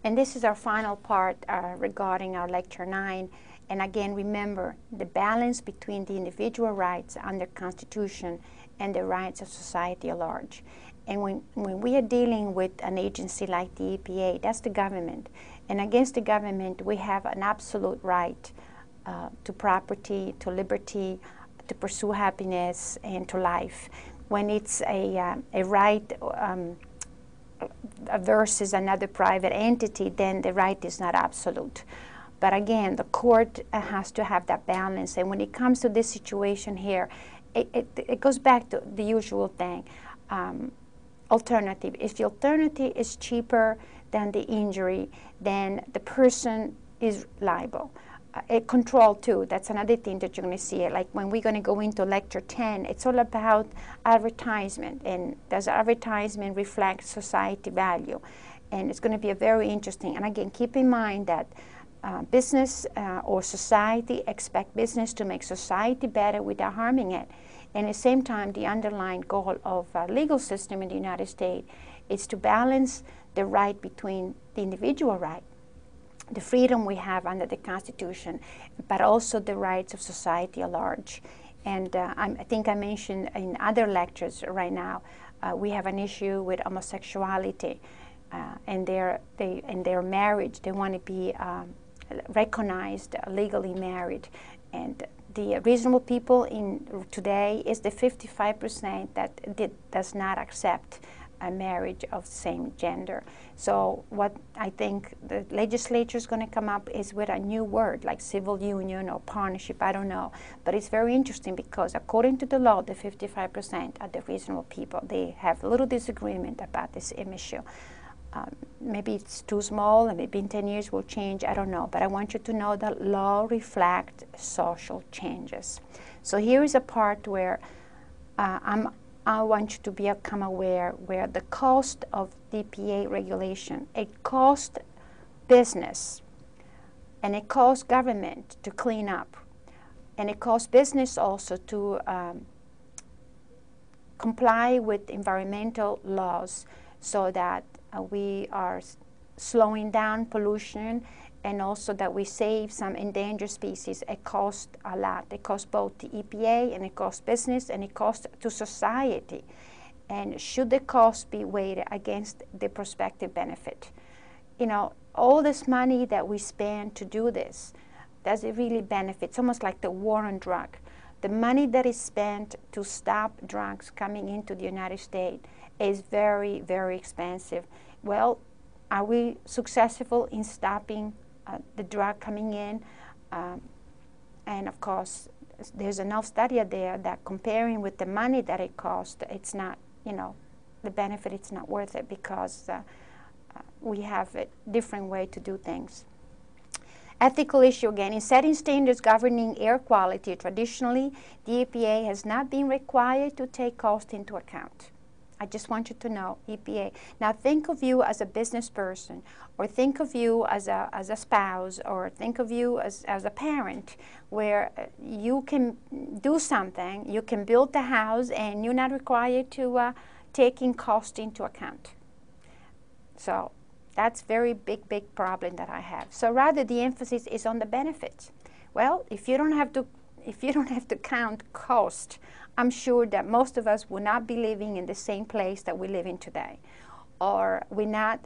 And this is our final part regarding our Lecture 9. And again, remember the balance between the individual rights under Constitution and the rights of society at large. And when we are dealing with an agency like the EPA, that's the government. And against the government, we have an absolute right to property, to liberty, to pursue happiness, and to life. When it's a right versus another private entity, then the right is not absolute. But again, the court has to have that balance. And when it comes to this situation here, it goes back to the usual thing. Alternative. If the alternative is cheaper than the injury, then the person is liable. Control too, that's another thing that you're going to see. Like when we're going to go into Lecture 10, it's all about advertisement, and does advertisement reflect society value? And it's going to be a very interesting, and again, keep in mind that business or society expect business to make society better without harming it. And at the same time, the underlying goal of our legal system in the United States is to balance the right between the individual right, the freedom we have under the Constitution, but also the rights of society at large. And I think I mentioned in other lectures right now, we have an issue with homosexuality and their marriage. They want to be recognized legally married. And the reasonable people in today is the 55% that does not accept a marriage of the same gender. So what I think the legislature is going to come up is with a new word like civil union or partnership, I don't know. But it's very interesting because according to the law, the 55% are the reasonable people. They have a little disagreement about this issue. Maybe it's too small, and maybe in 10 years will change, I don't know. But I want you to know that law reflects social changes. So here is a part where I want you to become aware where the cost of DPA regulation, it costs business, and it costs government to clean up, and it costs business also to comply with environmental laws so that we are slowing down pollution, and also that we save some endangered species. It costs a lot. It costs both the EPA, and it costs business, and it costs to society. And should the cost be weighed against the prospective benefit? You know, all this money that we spend to do this, does it really benefit? It's almost like the war on drug. The money that is spent to stop drugs coming into the United States is very, very expensive. Well, are we successful in stopping the drug coming in? And of course, there's enough study there that comparing with the money that it costs, it's not, you know, the benefit, it's not worth it because we have a different way to do things. Ethical issue again, in setting standards governing air quality, traditionally, the EPA has not been required to take cost into account. I just want you to know, EPA. Now think of you as a business person, or think of you as a spouse, or think of you as a parent, where you can do something, you can build the house, and you're not required to taking cost into account. So that's very big problem that I have. So rather the emphasis is on the benefits. Well, if you don't have to count cost, I'm sure that most of us will not be living in the same place that we live in today, or we not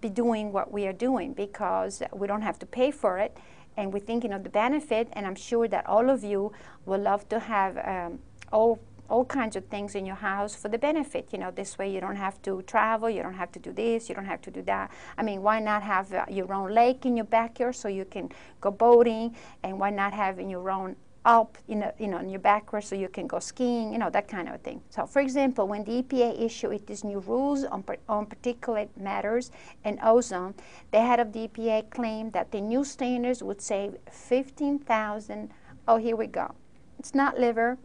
be doing what we are doing because we don't have to pay for it, and we're thinking of the benefit. And I'm sure that all of you will love to have all kinds of things in your house for the benefit. You know, this way you don't have to travel, you don't have to do this, you don't have to do that. I mean, why not have your own lake in your backyard so you can go boating, and why not having your own up in your backyard so you can go skiing, you know, that kind of thing. So, for example, when the EPA issued its new rules on particulate matters and ozone, the head of the EPA claimed that the new standards would save 15,000. Oh, here we go. It's not liver,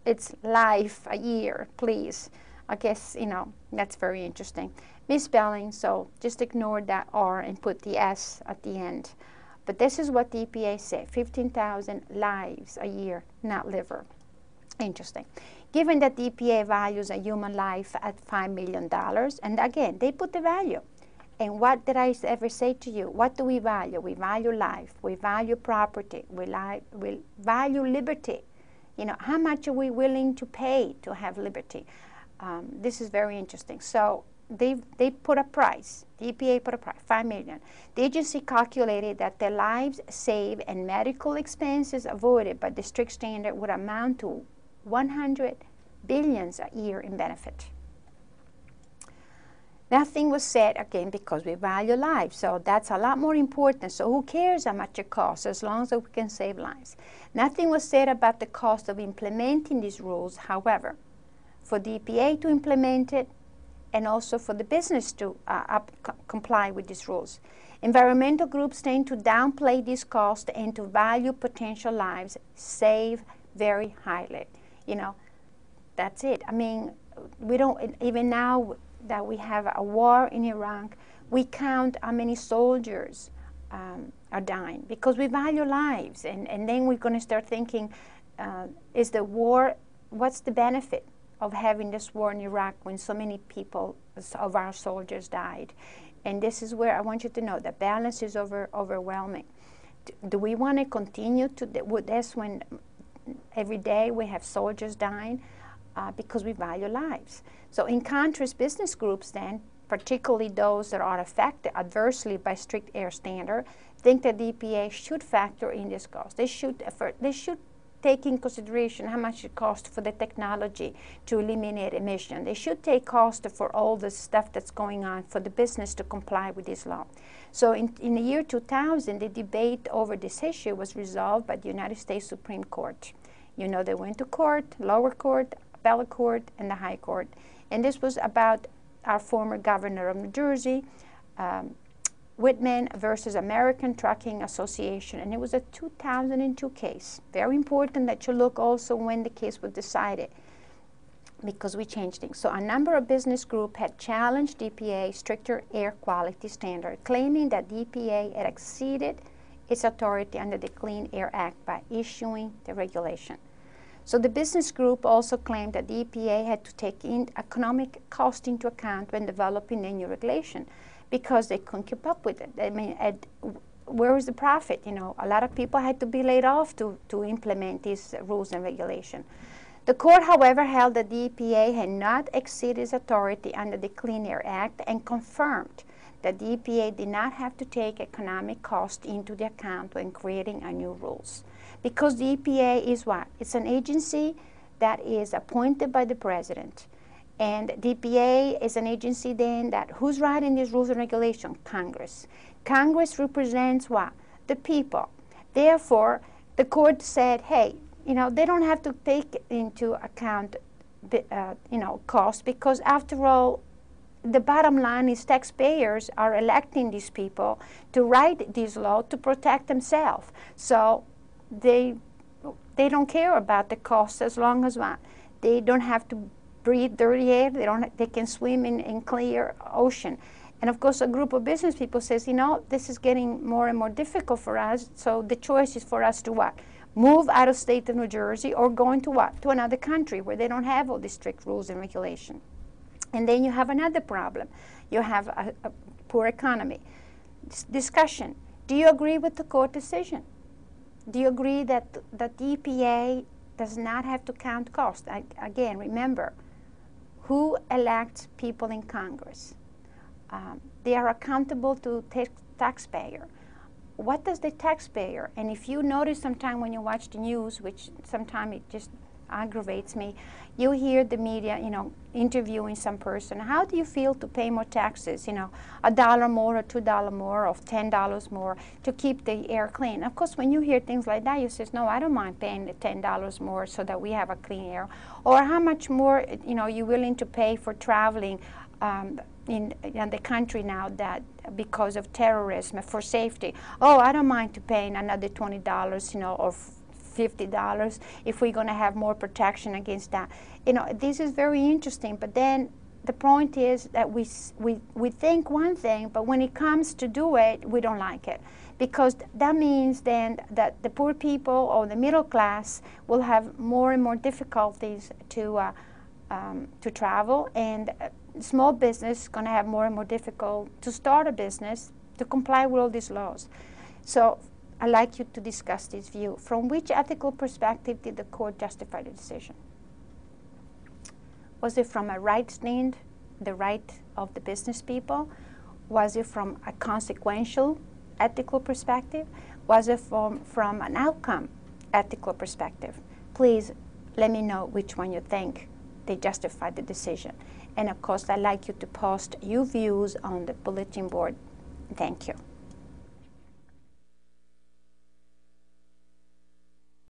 it's life a year, please. I guess, you know, that's very interesting. Misspelling, so just ignore that R and put the S at the end. But this is what the EPA said, 15,000 lives a year, not liver. Interesting. Given that the EPA values a human life at $5 million, and again, they put the value, And what did I ever say to you? What do we value? We value life. We value property. We value liberty. You know, how much are we willing to pay to have liberty? This is very interesting. So they put a price. The EPA put a price, $5 million. The agency calculated that the lives saved and medical expenses avoided by the strict standard would amount to 100 billions a year in benefit. Nothing was said, again, because we value life, so that's a lot more important. So who cares how much it costs as long as we can save lives? Nothing was said about the cost of implementing these rules, however. For the EPA to implement it and also for the business to comply with these rules. Environmental groups tend to downplay this cost and to value potential lives saved very highly. You know, that's it. I mean, we don't, even now that we have a war in Iraq, we count how many soldiers are dying because we value lives. And then we're going to start thinking, is the war, what's the benefit of having this war in Iraq when so many people of our soldiers died? And this is where I want you to know the balance is overwhelming. Do we want to continue to with this when every day we have soldiers dying? Because we value lives. So in contrast, business groups then, particularly those that are affected adversely by strict air standard, think that the EPA should factor in this cost. They should take in consideration how much it costs for the technology to eliminate emission. They should take cost for all the stuff that's going on for the business to comply with this law. So in the year 2000, the debate over this issue was resolved by the United States Supreme Court. You know, they went to court, lower court, appellate court, and the high court. And this was about our former governor of New Jersey, Whitman versus American Trucking Association. And it was a 2002 case. Very important that you look also when the case was decided, because we changed things. So a number of business groups had challenged EPA's stricter air quality standard, claiming that the EPA had exceeded its authority under the Clean Air Act by issuing the regulation. So the business group also claimed that the EPA had to take in economic cost into account when developing the new regulation because they couldn't keep up with it. I mean, where was the profit? You know, a lot of people had to be laid off to implement these rules and regulations. The court, however, held that the EPA had not exceeded its authority under the Clean Air Act and confirmed that the EPA did not have to take economic cost into the account when creating a new rules. Because the EPA is what? It's an agency that is appointed by the president. And the EPA is an agency then that, who's writing these rules and regulations? Congress. Congress represents what? The people. Therefore, the court said, hey, you know, they don't have to take into account, you know, cost, because after all, the bottom line is taxpayers are electing these people to write this law to protect themselves. So they don't care about the cost as long as they don't have to breathe dirty air. They can swim in clear ocean. And of course, a group of business people says, you know, this is getting more and more difficult for us. So the choice is for us to what? Move out of state of New Jersey or go into what? To another country where they don't have all these strict rules and regulations. And then you have another problem. You have a poor economy. Discussion. Do you agree with the court decision? Do you agree that the EPA does not have to count cost? Again, remember, who elects people in Congress? They are accountable to taxpayer. What does the taxpayer, and if you notice sometime when you watch the news, which sometimes it just aggravates me, you hear the media, you know, interviewing some person. How do you feel to pay more taxes? You know, $1 more or $2 more or $10 more to keep the air clean. Of course, when you hear things like that, you say, no, I don't mind paying the $10 more so that we have a clean air. Or how much more, you know, you're willing to pay for traveling in the country now that because of terrorism, for safety. Oh, I don't mind to paying another $20, you know, or $50 if we're going to have more protection against that. You know, this is very interesting, but then the point is that we think one thing, but when it comes to do it, we don't like it. Because that means then that the poor people or the middle class will have more and more difficulties to travel, and small business is going to have more and more difficult to start a business to comply with all these laws. So I'd like you to discuss this view. From which ethical perspective did the court justify the decision? Was it from a right stand, the right of the business people? Was it from a consequential ethical perspective? Was it from an outcome ethical perspective? Please let me know which one you think they justified the decision. And of course, I'd like you to post your views on the bulletin board. Thank you.